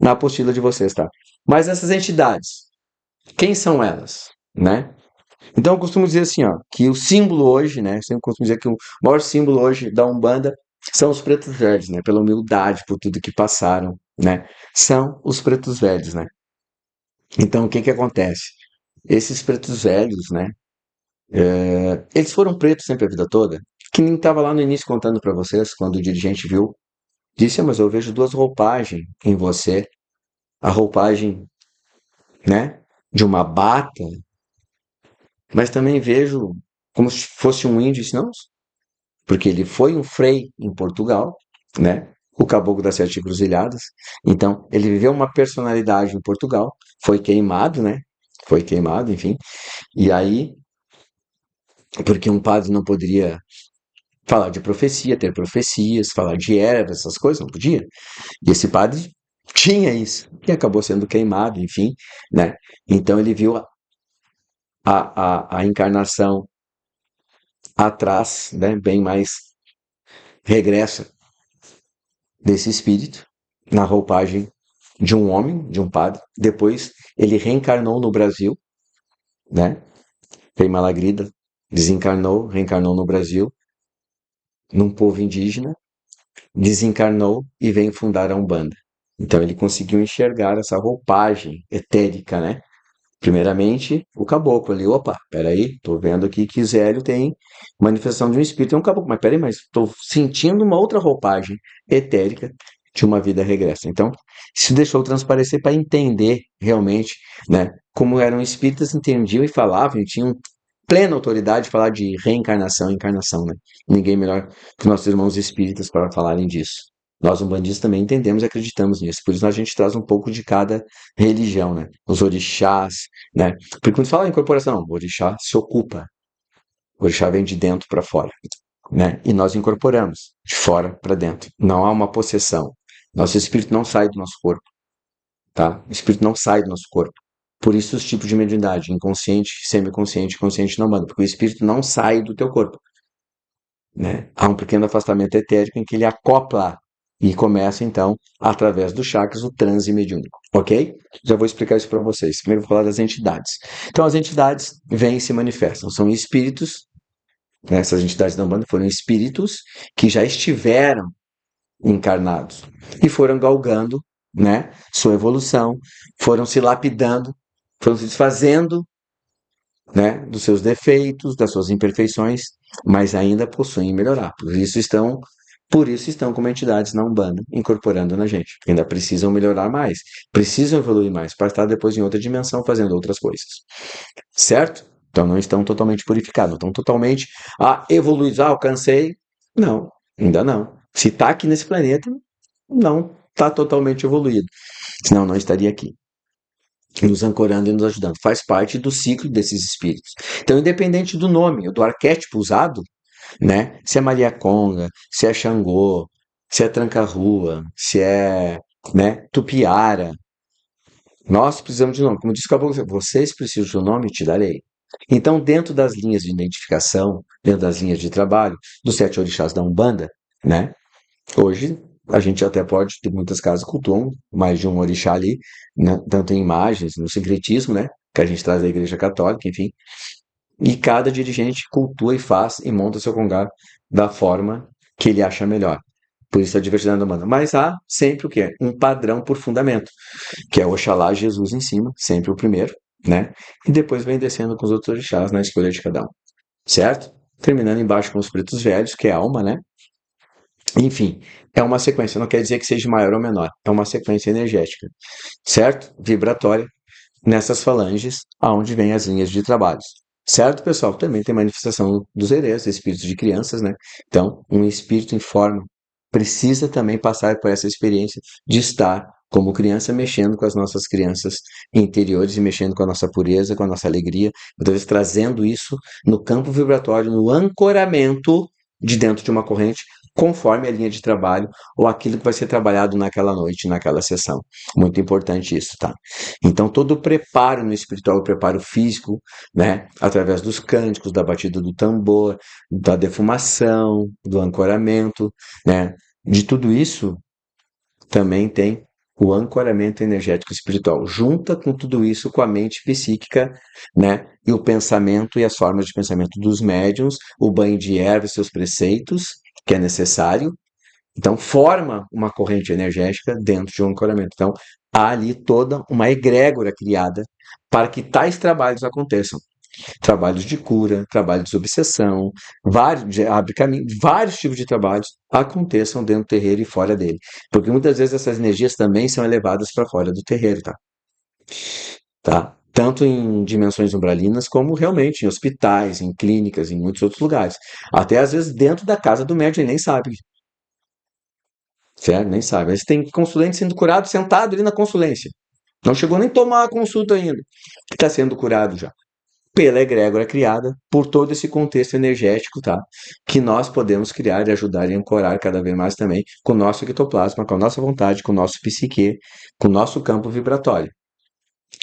na apostila de vocês, tá? Mas essas entidades, quem são elas, né? Então eu costumo dizer assim, ó, que o símbolo hoje, né? Eu sempre costumo dizer que o maior símbolo hoje da Umbanda são os pretos velhos, né? Pela humildade, por tudo que passaram, né? São os pretos velhos, né? Então o que que acontece? Esses pretos velhos, né? Eles foram pretos sempre a vida toda. Que nem estava lá no início contando para vocês, quando o dirigente viu, disse, mas eu vejo duas roupagens em você. A roupagem, né? De uma bata, mas também vejo como se fosse um índio, disse, não, porque ele foi um frei em Portugal, né? O Caboclo das Sete Encruzilhadas. Então, ele viveu uma personalidade em Portugal, foi queimado, né? Foi queimado, enfim. E aí, porque um padre não poderia falar de profecia, ter profecias, falar de ervas, essas coisas, não podia. E esse padre tinha isso, e acabou sendo queimado, enfim, né? Então ele viu a encarnação atrás, né? Bem mais regressa desse espírito, na roupagem de um homem, de um padre. Depois ele reencarnou no Brasil, né? Frei Malagrida desencarnou, reencarnou no Brasil, num povo indígena, desencarnou e veio fundar a Umbanda. Então ele conseguiu enxergar essa roupagem etérica, né? Primeiramente, o caboclo ali, opa, peraí, tô vendo aqui que Zélio tem manifestação de um espírito, é um caboclo, mas peraí, mas tô sentindo uma outra roupagem etérica de uma vida regressa. Então, isso deixou transparecer para entender realmente, né, como eram espíritas, entendiam e falavam, e tinham plena autoridade de falar de reencarnação e encarnação, né? Ninguém melhor que nossos irmãos espíritas para falarem disso. Nós, umbandistas, também entendemos e acreditamos nisso. Por isso a gente traz um pouco de cada religião, né? Os orixás, né? Porque quando fala em incorporação, não, o orixá se ocupa. O orixá vem de dentro para fora, né? E nós incorporamos de fora para dentro. Não há uma possessão. Nosso espírito não sai do nosso corpo, tá? O espírito não sai do nosso corpo. Por isso os tipos de mediunidade, inconsciente, semiconsciente, consciente não manda, porque o espírito não sai do teu corpo, né? Há um pequeno afastamento etérico em que ele acopla e começa então, através dos chakras, o transe mediúnico, ok? Já vou explicar isso para vocês. Primeiro vou falar das entidades. Então as entidades vêm e se manifestam, são espíritos, né? Essas entidades da Umbanda foram espíritos que já estiveram encarnados e foram galgando, né, sua evolução, foram se lapidando, foram se desfazendo, né, dos seus defeitos, das suas imperfeições, mas ainda possuem melhorar. Por isso estão como entidades na Umbanda, incorporando na gente. Ainda precisam melhorar mais, precisam evoluir mais, para estar depois em outra dimensão fazendo outras coisas. Certo? Então não estão totalmente purificados, não estão totalmente evoluídos, alcancei. Não, ainda não. Se está aqui nesse planeta, não está totalmente evoluído. Senão não estaria aqui nos ancorando e nos ajudando. Faz parte do ciclo desses espíritos. Então, independente do nome, do arquétipo usado, né? Se é Maria Conga, se é Xangô, se é Tranca-Rua, se é, né, Tupiara, nós precisamos de nome. Como disse o Caboclo, vocês precisam de um nome, te darei. Então, dentro das linhas de identificação, dentro das linhas de trabalho, dos sete orixás da Umbanda, né? Hoje, a gente até pode, em muitas casas, cultuam mais de um orixá ali, né? Tanto em imagens, no sincretismo, né? Que a gente traz da Igreja Católica, enfim. E cada dirigente cultua e faz e monta seu congado da forma que ele acha melhor. Por isso a diversidade da Umbanda. Mas há sempre o quê? Um padrão por fundamento, que é Oxalá, Jesus em cima, sempre o primeiro, né? E depois vem descendo com os outros orixás na escolha de cada um, certo? Terminando embaixo com os pretos velhos, que é a alma, né? Enfim, é uma sequência, não quer dizer que seja maior ou menor, é uma sequência energética, certo? Vibratória, nessas falanges, aonde vem as linhas de trabalhos. Certo, pessoal? Também tem manifestação dos herês, espíritos de crianças, né? Então, um espírito em forma precisa também passar por essa experiência de estar como criança mexendo com as nossas crianças interiores e mexendo com a nossa pureza, com a nossa alegria, muitas vezes trazendo isso no campo vibratório, no ancoramento de dentro de uma corrente, conforme a linha de trabalho ou aquilo que vai ser trabalhado naquela noite, naquela sessão. Muito importante isso, tá? Então, todo o preparo no espiritual, o preparo físico, né, através dos cânticos, da batida do tambor, da defumação, do ancoramento, né, de tudo isso também tem O ancoramento energético espiritual junta com tudo isso com a mente psíquica, né? E o pensamento e as formas de pensamento dos médiuns, o banho de erva e seus preceitos, que é necessário. Então, forma uma corrente energética dentro de um ancoramento. Então, há ali toda uma egrégora criada para que tais trabalhos aconteçam. Trabalhos de cura, trabalhos de obsessão, vários tipos de trabalhos aconteçam dentro do terreiro e fora dele. Porque muitas vezes essas energias também são elevadas para fora do terreiro, tá? Tanto em dimensões umbralinas, como realmente em hospitais, em clínicas, em muitos outros lugares. Até às vezes dentro da casa do médium, ele nem sabe. Certo? Nem sabe. Mas tem consulente sendo curado sentado ali na consulência. Não chegou nem a tomar a consulta ainda. Está sendo curado já. Pela egrégora criada, por todo esse contexto energético, tá? Que nós podemos criar e ajudar e ancorar cada vez mais também com o nosso ectoplasma, com a nossa vontade, com o nosso psique, com o nosso campo vibratório.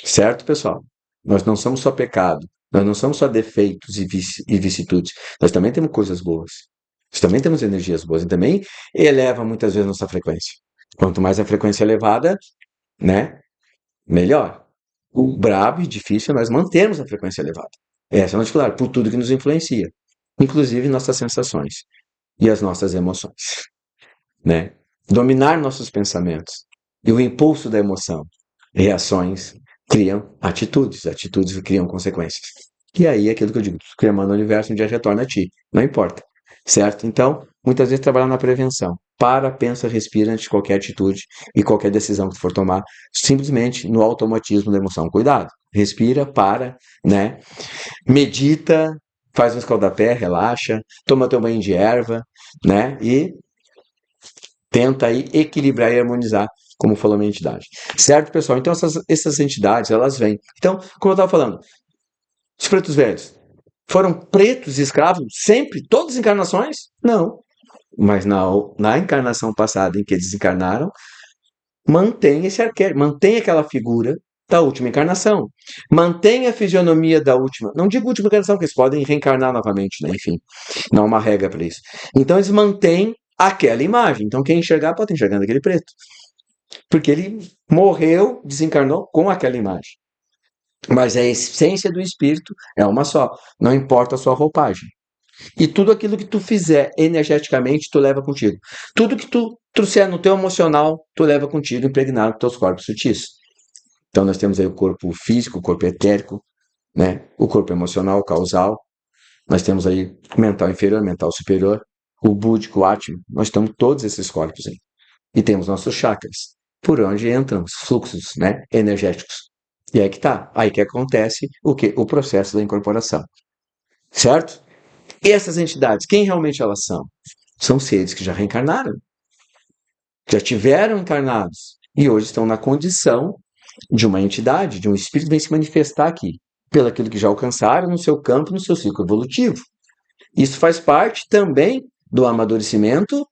Certo, pessoal? Nós não somos só pecado, nós não somos só defeitos e vicissitudes, nós também temos coisas boas. Nós também temos energias boas e também eleva muitas vezes nossa frequência. Quanto mais a frequência elevada, né, melhor. O brabo e difícil é nós mantermos a frequência elevada. Essa é uma dificuldade, por tudo que nos influencia, inclusive nossas sensações e as nossas emoções, né? Dominar nossos pensamentos e o impulso da emoção, reações criam atitudes, atitudes criam consequências. E aí é aquilo que eu digo, tu cria manda o universo, um dia retorna a ti, não importa, certo? Então, muitas vezes trabalhar na prevenção. Para, pensa, respira antes de qualquer atitude e qualquer decisão que tu for tomar, simplesmente no automatismo da emoção. Cuidado, respira, para, né? Medita, faz um escaldapé, relaxa, toma teu banho de erva, né? E tenta aí equilibrar e harmonizar, como falou a minha entidade. Certo, pessoal? Então, essas entidades, elas vêm. Então, como eu estava falando, os pretos velhos foram pretos escravos sempre, todas as encarnações? Não. Mas na encarnação passada em que eles encarnaram, mantém esse arquétipo, mantém aquela figura da última encarnação. Mantém a fisionomia da última. Não digo última encarnação, porque eles podem reencarnar novamente, né? Enfim, não há uma regra para isso. Então, eles mantêm aquela imagem. Então, quem enxergar pode estar enxergando aquele preto. Porque ele morreu, desencarnou com aquela imagem. Mas a essência do espírito é uma só. Não importa a sua roupagem. E tudo aquilo que tu fizer energeticamente, tu leva contigo. Tudo que tu trouxer no teu emocional, tu leva contigo impregnado com teus corpos sutis. Então nós temos aí o corpo físico, o corpo etérico, né? O corpo emocional, o causal. Nós temos aí o mental inferior, mental superior, o búdico, o átmico. Nós temos todos esses corpos aí. E temos nossos chakras, por onde entram os fluxos, né, energéticos. E aí que tá. Aí que acontece o quê? O processo da incorporação. Certo? E essas entidades, quem realmente elas são? São seres que já reencarnaram, já tiveram encarnados e hoje estão na condição de uma entidade, de um espírito que vem se manifestar aqui, pelo aquilo que já alcançaram no seu campo, no seu ciclo evolutivo. Isso faz parte também do amadurecimento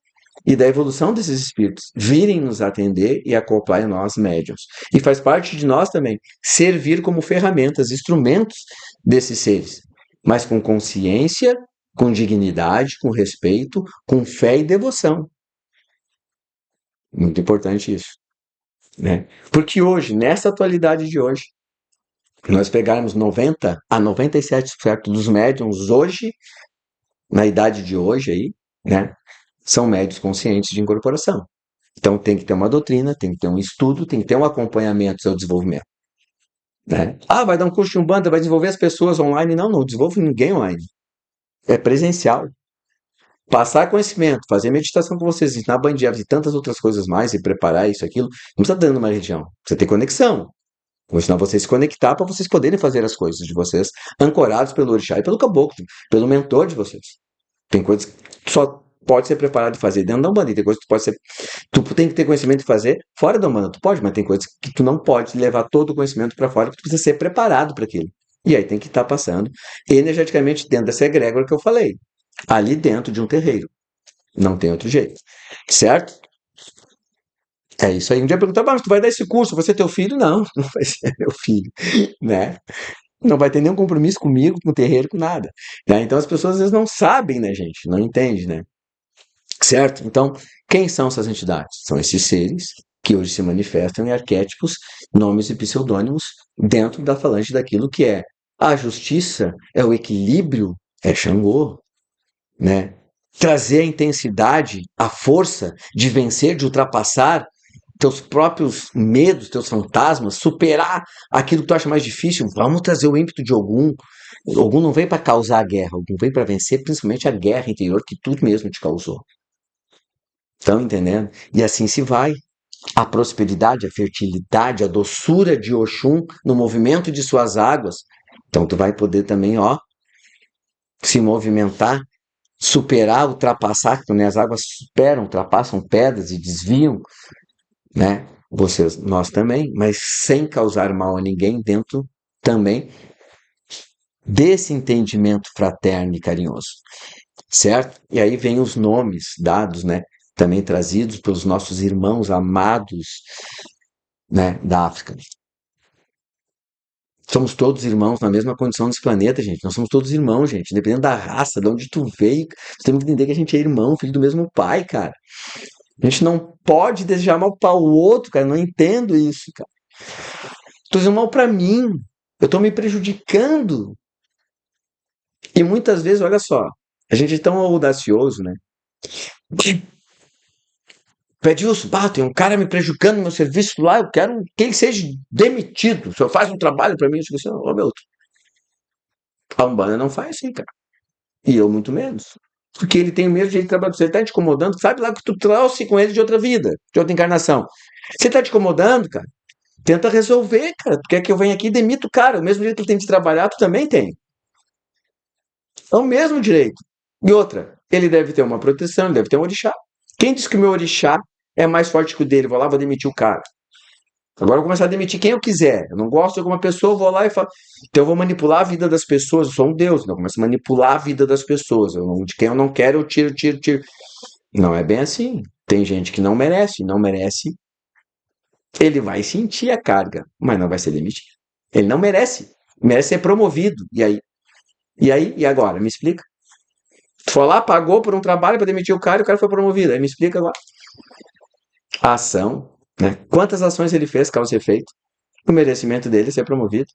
e da evolução desses espíritos, virem nos atender e acoplar em nós médiuns. E faz parte de nós também servir como ferramentas, instrumentos desses seres, mas com consciência, com dignidade, com respeito, com fé e devoção. Muito importante isso, né? Porque hoje, nessa atualidade de hoje, nós pegarmos 90 a 97% dos médiums hoje, na idade de hoje aí, né, são médios conscientes de incorporação. Então tem que ter uma doutrina, tem que ter um estudo, tem que ter um acompanhamento do seu desenvolvimento. Né? Ah, vai dar um curso de Umbanda, vai desenvolver as pessoas online. Não, não desenvolve ninguém online. É presencial. Passar conhecimento, fazer meditação com vocês, ensinar banho de ervas e tantas outras coisas mais, e preparar isso, aquilo, não precisa dando uma religião. Precisa ter conexão. Vou ensinar vocês a se conectar para vocês poderem fazer as coisas de vocês, ancorados pelo orixá e pelo caboclo, pelo mentor de vocês. Tem coisas que só pode ser preparado de fazer dentro da Umbanda, tem coisas que tu pode ser. Tu tem que ter conhecimento de fazer fora da Umbanda. Tu pode, mas tem coisas que tu não pode levar todo o conhecimento para fora, porque tu precisa ser preparado para aquilo. E aí tem que estar passando energeticamente dentro dessa egrégora que eu falei. Ali dentro de um terreiro. Não tem outro jeito. Certo? É isso aí. Um dia perguntar, mas tu vai dar esse curso, vai ser teu filho? Não, não vai ser meu filho, né? Não vai ter nenhum compromisso comigo, com o terreiro, com nada. Né? Então as pessoas às vezes não sabem, né, gente? Não entendem, né? Certo? Então, quem são essas entidades? São esses seres que hoje se manifestam em arquétipos, nomes e pseudônimos dentro da falange daquilo que é a justiça, é o equilíbrio, é Xangô, né? Trazer a intensidade, a força de vencer, de ultrapassar teus próprios medos, teus fantasmas, superar aquilo que tu acha mais difícil. Vamos trazer o ímpeto de Ogum. Ogum não vem para causar a guerra, Ogum vem para vencer principalmente a guerra interior que tu mesmo te causou. Estão entendendo? E assim se vai. A prosperidade, a fertilidade, a doçura de Oxum no movimento de suas águas. Então tu vai poder também, ó, se movimentar, superar, ultrapassar, né? As águas superam, ultrapassam pedras e desviam, né? Vocês, nós também, mas sem causar mal a ninguém dentro também desse entendimento fraterno e carinhoso, certo? E aí vem os nomes dados, né? Também trazidos pelos nossos irmãos amados, né? Da África. Somos todos irmãos na mesma condição desse planeta, gente. Nós somos todos irmãos, gente. Independente da raça, de onde tu veio, você tem que entender que a gente é irmão, filho do mesmo pai, cara. A gente não pode desejar mal para o outro, cara. Eu não entendo isso, cara. Tô dizendo mal para mim. Eu tô me prejudicando. E muitas vezes, olha só, a gente é tão audacioso, né? Edilson, tem um cara me prejudicando no meu serviço lá, eu quero que ele seja demitido. O senhor faz um trabalho para mim, eu digo assim, ô meu, a Umbanda não faz assim, cara. E eu muito menos. Porque ele tem o mesmo jeito de trabalhar. Você está te incomodando, sabe lá que tu trouxe com ele de outra vida, de outra encarnação. Você está te incomodando, cara? Tenta resolver, cara. Tu quer que eu venha aqui e demita o cara. O mesmo jeito que ele tem de trabalhar, tu também tem. É o mesmo direito. E outra, ele deve ter uma proteção, ele deve ter um orixá. Quem disse que o meu orixá é mais forte que o dele? Vou lá, vou demitir o cara. Agora eu vou começar a demitir quem eu quiser. Eu não gosto de alguma pessoa, eu vou lá e falo. Então eu vou manipular a vida das pessoas. Eu sou um Deus, então eu começo a manipular a vida das pessoas. De quem eu não quero, eu tiro, tiro, tiro. Não é bem assim. Tem gente que não merece, não merece. Ele vai sentir a carga, mas não vai ser demitido. Ele não merece. Merece ser promovido. E aí? E aí? E agora? Me explica. Tu foi lá, pagou por um trabalho para demitir o cara e o cara foi promovido. Aí me explica agora. A ação, né? Quantas ações ele fez, causa e efeito? O merecimento dele é ser promovido.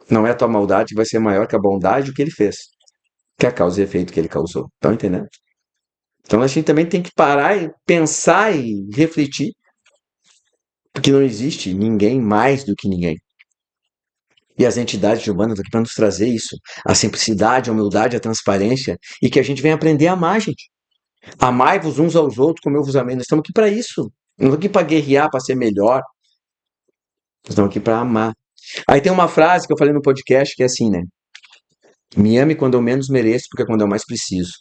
Não é a tua maldade que vai ser maior que a bondade que ele fez. Que é a causa e efeito que ele causou. Estão entendendo? Então a gente também tem que parar e pensar e refletir. Porque não existe ninguém mais do que ninguém. E as entidades humanas estão aqui para nos trazer isso. A simplicidade, a humildade, a transparência. E que a gente venha aprender a amar, gente. Amai-vos uns aos outros como eu vos amei. Nós estamos aqui para isso. Não estamos aqui para guerrear, para ser melhor. Nós estamos aqui para amar. Aí tem uma frase que eu falei no podcast que é assim, né? Me ame quando eu menos mereço, porque é quando eu mais preciso.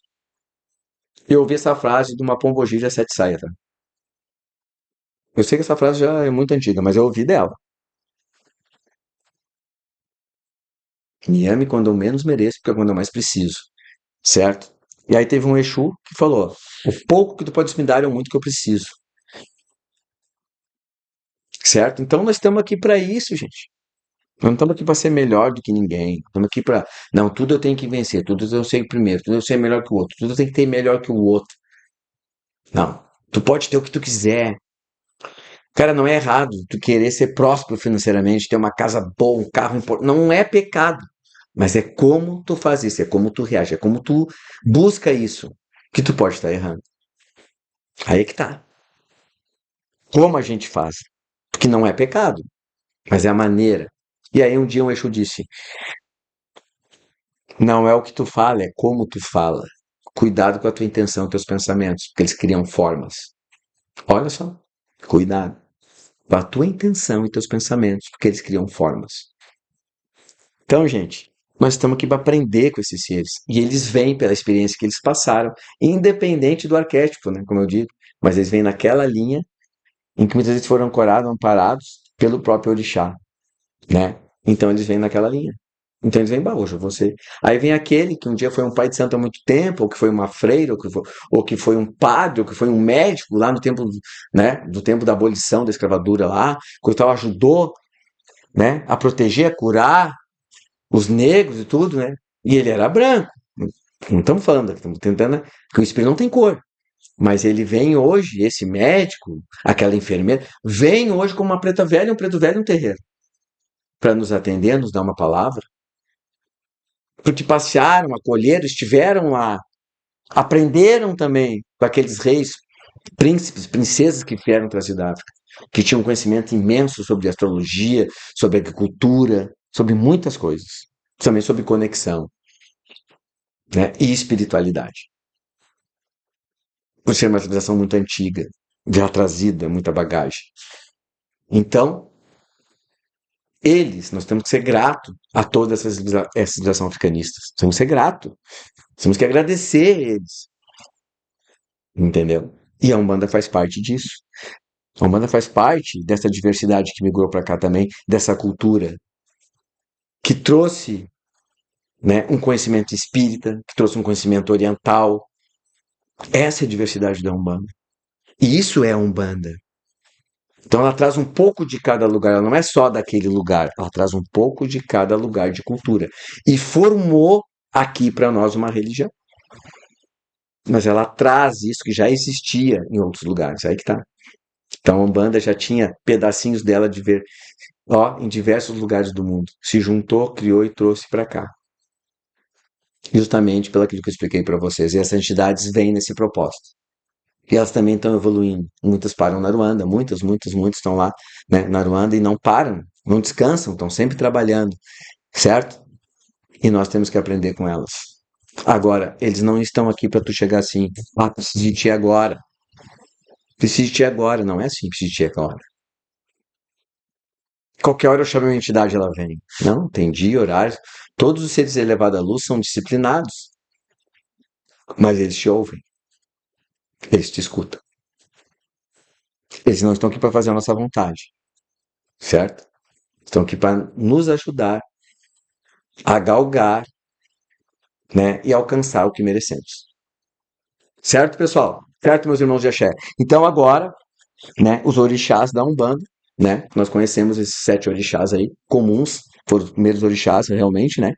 Eu ouvi essa frase de uma pombogira sete saia, tá? Eu sei que essa frase já é muito antiga, mas eu ouvi dela. Me ame quando eu menos mereço, porque é quando eu mais preciso. Certo? E aí teve um Exu que falou: o pouco que tu podes me dar é o muito que eu preciso. Certo? Então nós estamos aqui para isso, gente. Nós não estamos aqui para ser melhor do que ninguém. Estamos aqui para. Não, tudo eu tenho que vencer, tudo eu sei primeiro, tudo eu sei melhor que o outro, tudo eu tenho que ter melhor que o outro. Não. Tu pode ter o que tu quiser. Cara, não é errado tu querer ser próspero financeiramente, ter uma casa boa, um carro importante. Não é pecado. Mas é como tu faz isso, é como tu reage, é como tu busca isso que tu pode estar errando. Aí é que tá. Como a gente faz? Porque não é pecado, mas é a maneira. E aí um dia um Exu disse: não é o que tu fala, é como tu fala. Cuidado com a tua intenção, teus pensamentos, porque eles criam formas. Olha só, cuidado com a tua intenção e teus pensamentos, porque eles criam formas. Então, gente, nós estamos aqui para aprender com esses seres. E eles vêm pela experiência que eles passaram, independente do arquétipo, né, como eu digo. Mas eles vêm naquela linha em que muitas vezes foram ancorados, amparados pelo próprio orixá, né? Então eles vêm naquela linha. Então eles vêm, hoje você. Aí vem aquele que um dia foi um pai de santo há muito tempo, ou que foi uma freira, ou que foi um padre, ou que foi um médico lá no tempo, né, do tempo da abolição da escravatura lá, que tal ajudou, né, a proteger, a curar os negros e tudo, né? E ele era branco. Não estamos falando, estamos tentando, porque o espírito não tem cor. Mas ele vem hoje, esse médico, aquela enfermeira, vem hoje com uma preta velha, um preto velho, um terreiro, para nos atender, nos dar uma palavra, porque passearam, acolheram, estiveram lá, aprenderam também com aqueles reis, príncipes, princesas que vieram trazidos da África, que tinham um conhecimento imenso sobre astrologia, sobre agricultura, sobre muitas coisas, também sobre conexão, né, e espiritualidade. Por ser uma civilização muito antiga, já trazida, muita bagagem. Então, nós temos que ser grato a toda essa civilização africanista. Temos que ser grato. Temos que agradecer eles. Entendeu? E a Umbanda faz parte disso. A Umbanda faz parte dessa diversidade que migrou para cá também, dessa cultura que trouxe, né, um conhecimento espírita, que trouxe um conhecimento oriental. Essa é a diversidade da Umbanda. E isso é a Umbanda. Então ela traz um pouco de cada lugar, ela não é só daquele lugar, ela traz um pouco de cada lugar de cultura. E formou aqui para nós uma religião. Mas ela traz isso que já existia em outros lugares, aí que tá. Então a Umbanda já tinha pedacinhos dela de ver, ó, em diversos lugares do mundo. Se juntou, criou e trouxe para cá. Justamente pelo aquilo que eu expliquei para vocês. E essas entidades vêm nesse propósito. E elas também estão evoluindo. Muitas param na Ruanda, muitas estão lá, né, na Ruanda e não param, não descansam, estão sempre trabalhando, certo? E nós temos que aprender com elas. Agora, eles não estão aqui para tu chegar assim, ah, preciso de ti agora. Preciso de ti agora. Não é assim, preciso de ti agora. Qualquer hora eu chamo a entidade, ela vem. Não, tem dia, horário. Todos os seres elevados à luz são disciplinados. Mas eles te ouvem. Eles te escutam. Eles não estão aqui para fazer a nossa vontade. Certo? Estão aqui para nos ajudar a galgar, né, e alcançar o que merecemos. Certo, pessoal? Certo, meus irmãos de axé? Então agora, né, os orixás da Umbanda, né? Nós conhecemos esses 7 orixás aí, comuns, foram os primeiros orixás realmente, né?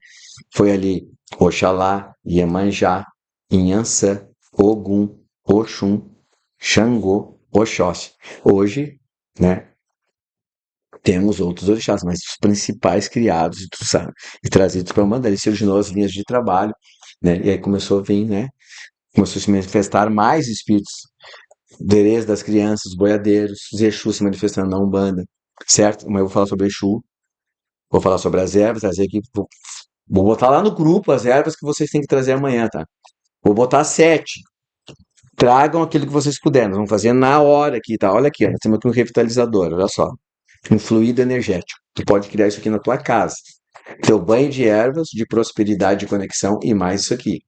Foi ali Oxalá, Iemanjá, Inhansã, Ogum, Oxum, Xangô, Oxóssi. Hoje, né, temos outros orixás, mas os principais criados e trazidos para a Umbanda, ele se originou as linhas de trabalho, né? E aí começou a vir, né? Começou a se manifestar mais espíritos, derês das crianças, boiadeiros, os Exus se manifestando na Umbanda, certo? Mas eu vou falar sobre Exu, vou falar sobre as ervas, trazer aqui, vou botar lá no grupo as ervas que vocês têm que trazer amanhã, tá? Vou botar 7. Tragam aquilo que vocês puderem, nós vamos fazer na hora aqui, tá? Olha aqui, ó, nós temos aqui um revitalizador, olha só. Um fluido energético. Tu pode criar isso aqui na tua casa. Teu banho de ervas, de prosperidade, de conexão e mais isso aqui.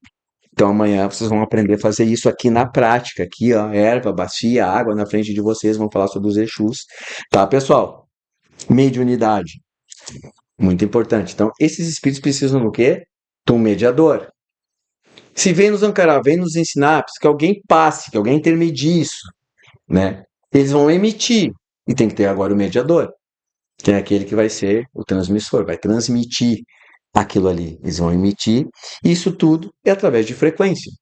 Então amanhã vocês vão aprender a fazer isso aqui na prática. Aqui, ó, erva, bacia, água na frente de vocês. Vão falar sobre os Exus. Tá, pessoal? Mediunidade. Muito importante. Então, esses espíritos precisam do quê? De um mediador. Se vem nos ancarar, vem nos ensinar, que alguém passe, que alguém intermedie isso, né? Eles vão emitir. E tem que ter agora o mediador, que é aquele que vai ser o transmissor, vai transmitir aquilo ali. Eles vão emitir. Isso tudo é através de frequência.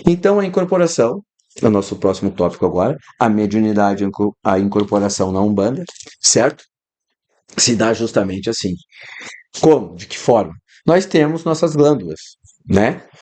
Então, a incorporação, é o nosso próximo tópico agora, a mediunidade, a incorporação na Umbanda, certo? Se dá justamente assim. Como? De que forma? Nós temos nossas glândulas, né?